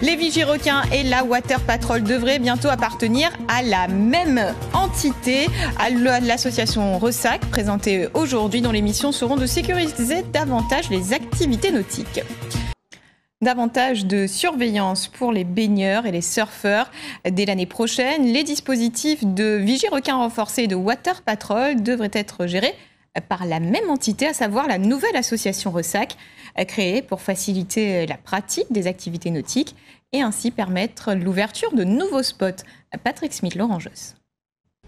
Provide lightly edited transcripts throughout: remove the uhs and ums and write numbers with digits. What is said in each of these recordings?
Les Vigies requins et la Water Patrol devraient bientôt appartenir à la même entité, à l'association Ressac, présentée aujourd'hui dont les missions seront de sécuriser davantage les activités nautiques. Davantage de surveillance pour les baigneurs et les surfeurs. Dès l'année prochaine, les dispositifs de vigie requin renforcés et de Water Patrol devraient être gérés par la même entité, à savoir la nouvelle association Ressac, créée pour faciliter la pratique des activités nautiques et ainsi permettre l'ouverture de nouveaux spots. Patrick Smith, Laurent Josse.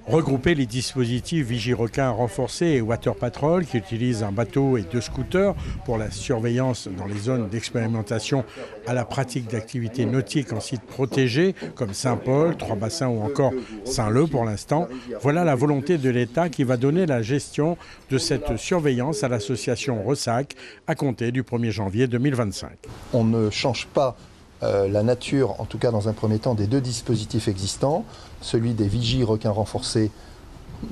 Regrouper les dispositifs Vigie-Requin renforcés et Water Patrol qui utilisent un bateau et 2 scooters pour la surveillance dans les zones d'expérimentation à la pratique d'activités nautiques en sites protégés comme Saint-Paul, Trois-Bassins ou encore Saint-Leu pour l'instant. Voilà la volonté de l'État qui va donner la gestion de cette surveillance à l'association Ressac à compter du 1er janvier 2025. On ne change pas la nature, en tout cas dans un premier temps, des 2 dispositifs existants, celui des vigies requins renforcés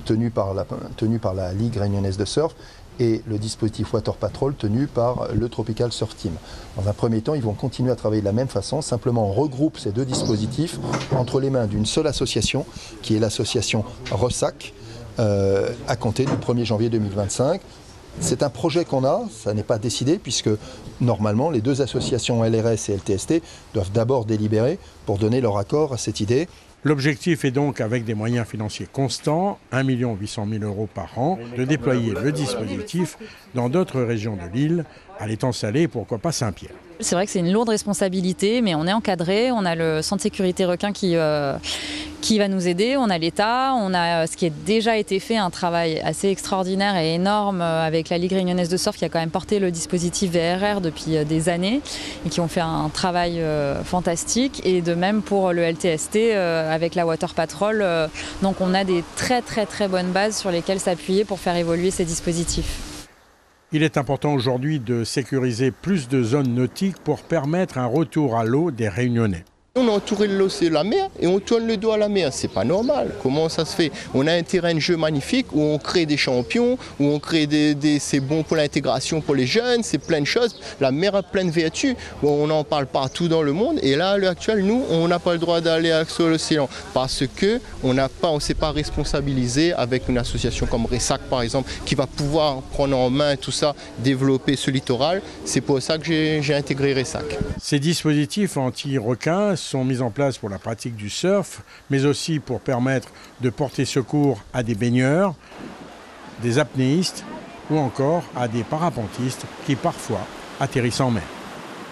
tenus par la Ligue réunionnaise de surf et le dispositif Water Patrol tenu par le Tropical Surf Team. Dans un premier temps, ils vont continuer à travailler de la même façon, simplement on regroupe ces 2 dispositifs entre les mains d'une seule association, qui est l'association Ressac, à compter du 1er janvier 2025. C'est un projet qu'on a, ça n'est pas décidé puisque normalement les 2 associations LRS et LTST doivent d'abord délibérer pour donner leur accord à cette idée. L'objectif est donc, avec des moyens financiers constants, 1 800 000 € par an, de déployer le dispositif dans d'autres régions de l'île, à l'étang Salé et pourquoi pas Saint-Pierre. C'est vrai que c'est une lourde responsabilité, mais on est encadré, on a le centre de sécurité requin qui va nous aider, on a l'État, on a ce qui a déjà été fait, un travail assez extraordinaire et énorme avec la Ligue réunionnaise de surf qui a quand même porté le dispositif VRR depuis des années et qui ont fait un travail fantastique, et de même pour le LTST avec la Water Patrol. Donc on a des très bonnes bases sur lesquelles s'appuyer pour faire évoluer ces dispositifs. Il est important aujourd'hui de sécuriser plus de zones nautiques pour permettre un retour à l'eau des Réunionnais. On a entouré l'océan, la mer, et on tourne le dos à la mer. C'est pas normal. Comment ça se fait? On a un terrain de jeu magnifique où on crée des champions, où on crée c'est bon pour l'intégration pour les jeunes, c'est plein de choses. La mer a plein de vertus. On en parle partout dans le monde. Et là, à l'heure actuelle, nous, on n'a pas le droit d'aller sur l'océan parce que on ne s'est pas responsabilisé avec une association comme Ressac, par exemple, qui va pouvoir prendre en main tout ça, développer ce littoral. C'est pour ça que j'ai intégré Ressac. Ces dispositifs anti-requins sont mis en place pour la pratique du surf, mais aussi pour permettre de porter secours à des baigneurs, des apnéistes ou encore à des parapentistes qui parfois atterrissent en mer.